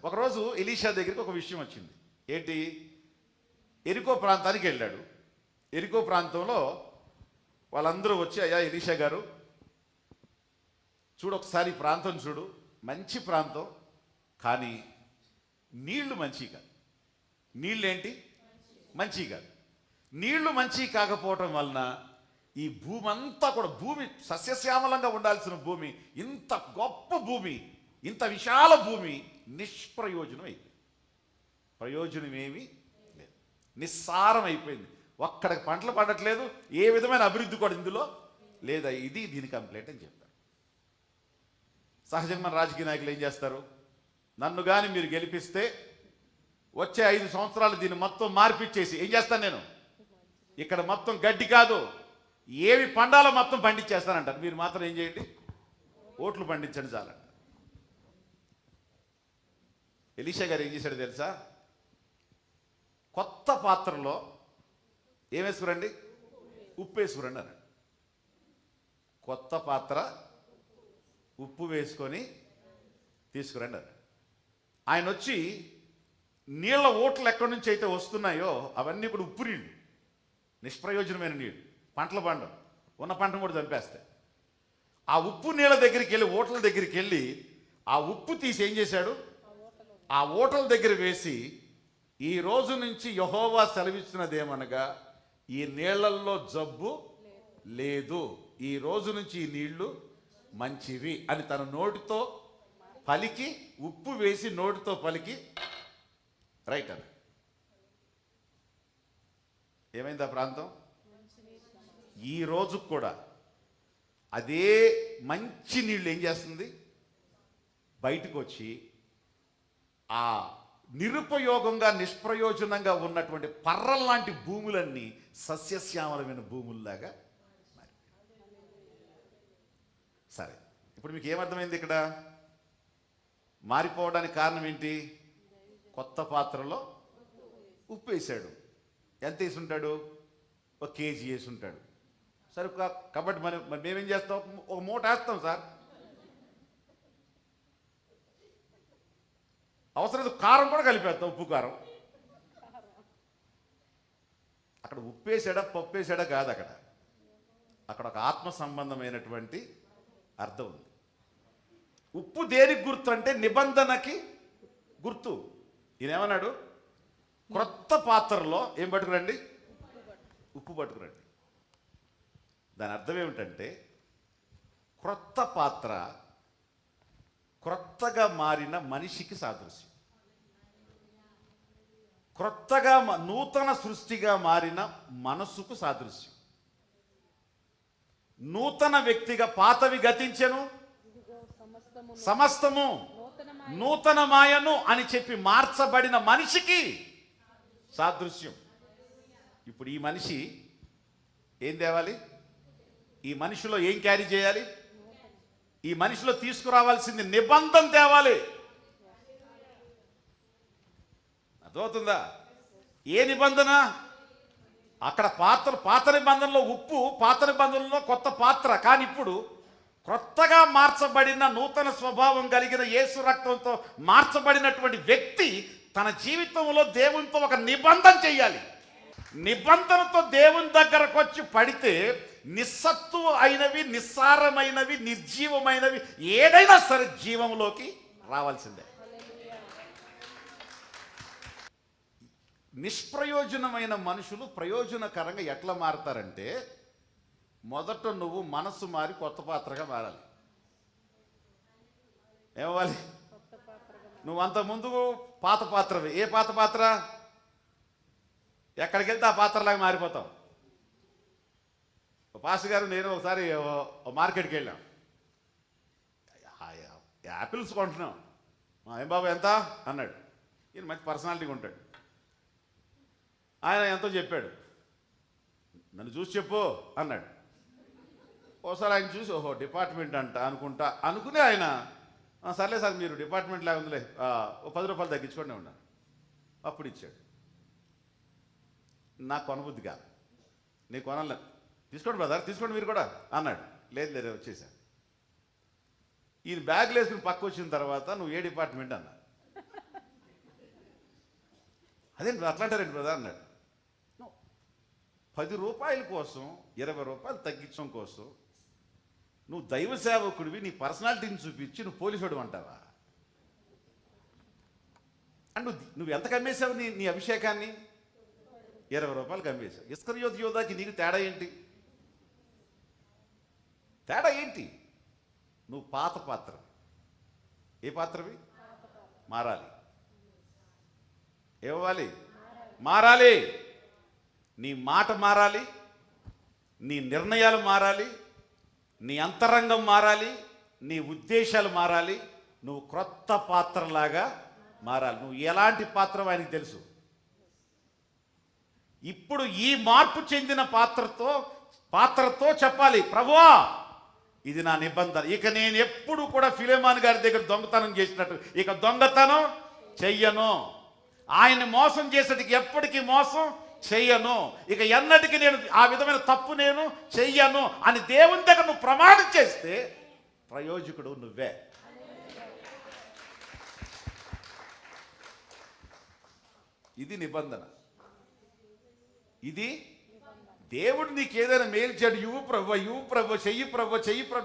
ఒకరోజు ఎలీషా దగ్గరికి ఒక విషయం వచ్చింది. ఏంటి? ఎరికో ప్రాంతానికి వెళ్ళాడు. ఎరికో ప్రాంతంలో వాళ్ళందరూ వచ్చి, అయ్యా ఎలీషా గారు చూడు, ఒకసారి ప్రాంతం చూడు, మంచి ప్రాంతం, కానీ నీళ్లు మంచి కాదు. నీళ్ళేంటి? మంచి కాదు. నీళ్లు మంచి కాకపోవటం వలన ఈ భూమి అంతా కూడా, భూమి సస్యశ్యామలంగా ఉండాల్సిన భూమి, ఇంత గొప్ప భూమి, ఇంత విశాల భూమి నిష్ప్రయోజనం అయిపోయింది. ప్రయోజనం ఏమీ లేదు, నిస్సారం అయిపోయింది. ఒక్కడికి పంటలు పండట్లేదు, ఏ విధమైన అభివృద్ధి కూడా ఇందులో లేదా. ఇది దీని కంప్లైంట్ అని చెప్తారు. సహజంగా మన రాజకీయ నాయకులు ఏం చేస్తారు? నన్ను కానీ మీరు గెలిపిస్తే వచ్చే 5 సంవత్సరాలు దీన్ని మొత్తం మార్పిచ్చేసి ఏం చేస్తాను నేను, ఇక్కడ మొత్తం గడ్డి కాదు ఏవి పండాలో మొత్తం పండించేస్తానంటారు. మీరు మాత్రం ఏం చేయండి, ఓట్లు పండించండి చాలంట. ఎలీషా గారు ఏం చేశాడు తెలుసా? కొత్త పాత్రలో ఏం వేసుకురండి? ఉప్పు వేసుకురండి అన్నాడు. కొత్త పాత్ర ఉప్పు వేసుకొని తీసుకురండి అన్నాడు. ఆయన వచ్చి నీళ్ళ ఓట్లు ఎక్కడి నుంచి అయితే వస్తున్నాయో అవన్నీ కూడా ఉప్పు నీళ్ళు, నిష్ప్రయోజనమైన నీళ్ళు, పంటలు పండవు, ఉన్న పంటను కూడా చంపేస్తాయి. ఆ ఉప్పు నీళ్ళ దగ్గరికి వెళ్ళి, ఓట్ల దగ్గరికి వెళ్ళి ఆ ఉప్పు తీసి ఏం చేశాడు? ఆ ఓటల దగ్గర వేసి, ఈ రోజు నుంచి యెహోవా సెలవిచ్చినదేమనగా ఈ నీళ్లల్లో జబ్బు లేదు, ఈ రోజు నుంచి ఈ నీళ్లు మంచివి అని తన నోటితో పలికి, ఉప్పు వేసి నోటితో పలికి రైట్ అని. ఏమైంది ఆ ప్రాంతం? ఈ రోజు కూడా అదే మంచి నీళ్ళు ఏం చేస్తుంది? బయటకు వచ్చి ఆ నిరుపయోగంగా నిష్ప్రయోజనంగా ఉన్నటువంటి పర్రల్లాంటి భూములన్నీ సస్యశ్యామలమైన భూముల్లాగా మారి. సరే, ఇప్పుడు మీకు ఏమర్థమైంది? ఇక్కడ మారిపోవడానికి కారణం ఏంటి? కొత్త పాత్రలో ఉప్పు వేసాడు. ఎంత వేసి ఉంటాడు? 1 కేజీ వేసి ఉంటాడు. సరే, కాబట్టి మరి మేమేం చేస్తాం? ఒక మూట వేస్తాం సార్. అవసరం కారం కూడా కలిపేస్తాం, ఉప్పు కారం. అక్కడ ఉప్పు వేసాడా పప్పు వేసాడా కాదు, అక్కడ ఒక ఆత్మ సంబంధమైనటువంటి అర్థం ఉంది. ఉప్పు దేనికి గుర్తు అంటే నిబంధనకి గుర్తు. ఈయన ఏమన్నాడు? క్రొత్త పాత్రలో ఏం పట్టుకురండి? ఉప్పు పట్టుకురండి. దాని అర్థం ఏమిటంటే, క్రొత్త పాత్ర క్రొత్తగా మారిన మనిషికి సాదృశ్యం. క్రొత్తగా నూతన సృష్టిగా మారిన మనసుకు సాదృశ్యం. నూతన వ్యక్తిగా పాతవి గతించెను, సమస్తము నూతనమాయను అని చెప్పి మార్చబడిన మనిషికి సాదృశ్యం. ఇప్పుడు ఈ మనిషి ఏం తేవాలి? ఈ మనిషిలో ఏం క్యారీ చేయాలి? ఈ మనిషిలో తీసుకురావాల్సింది నిబంధన తేవాలి. అర్థమవుతుందా? ఏ నిబంధన? అక్కడ పాత నిబంధనలో ఉప్పు, పాత నిబంధనలో కొత్త పాత్ర. కానీ ఇప్పుడు క్రొత్తగా మార్చబడిన నూతన స్వభావం కలిగిన యేసు రక్తంతో మార్చబడినటువంటి వ్యక్తి తన జీవితంలో దేవునితో ఒక నిబంధన చెయ్యాలి. నిబంధనతో దేవుని దగ్గరకు వచ్చి పడితే నిస్సత్తువ అయినవి, నిస్సారమైనవి, నిర్జీవమైనవి ఏదైనా సరే జీవంలోకి రావాల్సిందే. నిష్ప్రయోజనమైన మనుషులు ప్రయోజనకరంగా ఎట్లా మారతారంటే, మొదట నువ్వు మనసు మారి కొత్త పాత్రగా మారాలి. ఏమవ్వాలి? నువ్వు అంత ముందు పాత పాత్రవి. ఏ పాత పాత్ర? ఎక్కడికి వెళ్తే ఆ పాత్రలాగా మారిపోతావు. పాస్టర్ గారు నేను ఒకసారి మార్కెట్కి వెళ్ళాం. యాపిల్స్ కొంటున్నాం. ఏం బాబు ఎంత అన్నాడు. ఈయన మంచి పర్సనాలిటీగా ఉంటాడు. ఆయన ఎంతో చెప్పాడు. నన్ను చూసి చెప్పు అన్నాడు. ఓసారి ఆయన చూసి, ఓహో డిపార్ట్మెంట్ అంట అనుకుని ఆయన సర్లే సార్ మీరు డిపార్ట్మెంట్ లాగా ఉందిలే, 10 రూపాయలు తగ్గించుకొని ఉన్నాను. అప్పుడు ఇచ్చాడు. నాకు కొనబుద్ధి కాదు, నీకు కొనలేదు. తీసుకోండి బ్రదర్, తీసుకోండి మీరు కూడా అన్నాడు. లేదు వచ్చేసాను. ఈయన బ్యాగ్లు వేసుకుని పక్క వచ్చిన తర్వాత, నువ్వు ఏ డిపార్ట్మెంట్ అన్నా. అదేంటి అట్లాంటారండి బ్రదర్ అన్నాడు. 10 రూపాయల కోసం 20 రూపాయలు తగ్గించడం కోసం నువ్వు దైవ సేవకుడివి, నీ పర్సనాలిటీని చూపించి నువ్వు పోలీసుడు అంటావా? అండ్ నువ్వు ఎంత కమ్మేశావు నీ అభిషేకాన్ని? 20 రూపాయలు కమ్మేశావు. ఇస్కరియోతు యోధాకి నీకు తేడా ఏంటి? తేడా ఏంటి? నువ్వు పాత పాత్ర. ఏ పాత్రవి? మారాలి. ఏవ్వాలి? మారాలి. నీ మాట మారాలి, నీ నిర్ణయాలు మారాలి, నీ అంతరంగం మారాలి, నీ ఉద్దేశాలు మారాలి. నువ్వు క్రొత్త పాత్రలాగా మారాలి. నువ్వు ఎలాంటి పాత్ర ఆయనకి తెలుసు. ఇప్పుడు ఈ మార్పు చెందిన పాత్రతో చెప్పాలి, ప్రభువా ఇది నా నిబంధన. ఇక నేను ఎప్పుడు కూడా ఫిలెమాన్ గారి దగ్గర దొంగతనం చేసినట్టు ఇక దొంగతనం చెయ్యను. ఆయన మోసం చేసేటికి ఎప్పటికీ మోసం చెయ్యను. ఇక ఎన్నటికి నేను ఆ విధమైన తప్పు నేను చెయ్యను అని దేవుని దగ్గర నువ్వు ప్రమాణం చేస్తే ప్రయోజకుడు నువ్వే. ఇది నిబంధన. ఇది దేవుడు నీకు ఏదైనా మేలు చేయడు. ఇవ్వు ప్రభు, చెయ్యి ప్రభు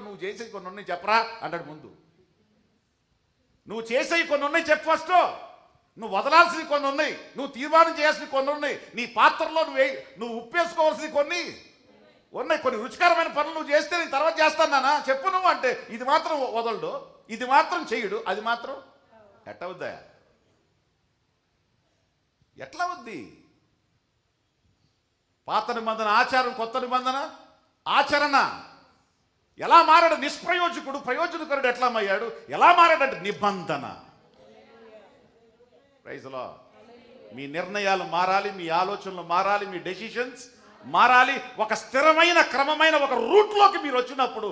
నువ్వు చేసేవి కొన్ని ఉన్నాయి చెప్పరా అంటాడు ముందు. నువ్వు చేసేవి కొన్ని ఉన్నాయి చెప్పు ఫస్ట్. నువ్వు వదలాల్సినవి కొన్ని ఉన్నాయి, నువ్వు తీర్మానం చేయాల్సినవి కొన్ని ఉన్నాయి, నీ పాత్రలో నువ్వు ఉప్పేసుకోవాల్సినవి కొన్ని ఉన్నాయి. కొన్ని రుచికరమైన పనులు నువ్వు చేస్తే నేను తర్వాత చేస్తానా చెప్పు నువ్వు అంటే ఇది మాత్రం వదలడు, ఇది మాత్రం చెయ్యడు, అది మాత్రం ఎట్లా వద్దా? ఎట్లా వద్ది? పాత నిబంధన ఆచారం, కొత్త నిబంధన ఆచరణ. ఎలా మారాడు నిష్ప్రయోజకుడు ప్రయోజనకరుడు? ఎట్లా అయ్యాడు? ఎలా మారాడంటే నిబంధన. Praise lord. మీ నిర్ణయాలు మారాలి, మీ ఆలోచనలు మారాలి, మీ డెసిషన్స్ మారాలి. ఒక స్థిరమైన క్రమమైన ఒక రూట్లోకి మీరు వచ్చినప్పుడు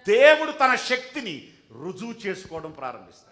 దేవుడు తన శక్తిని రుజువు చేసుకోవడం ప్రారంభిస్తాడు.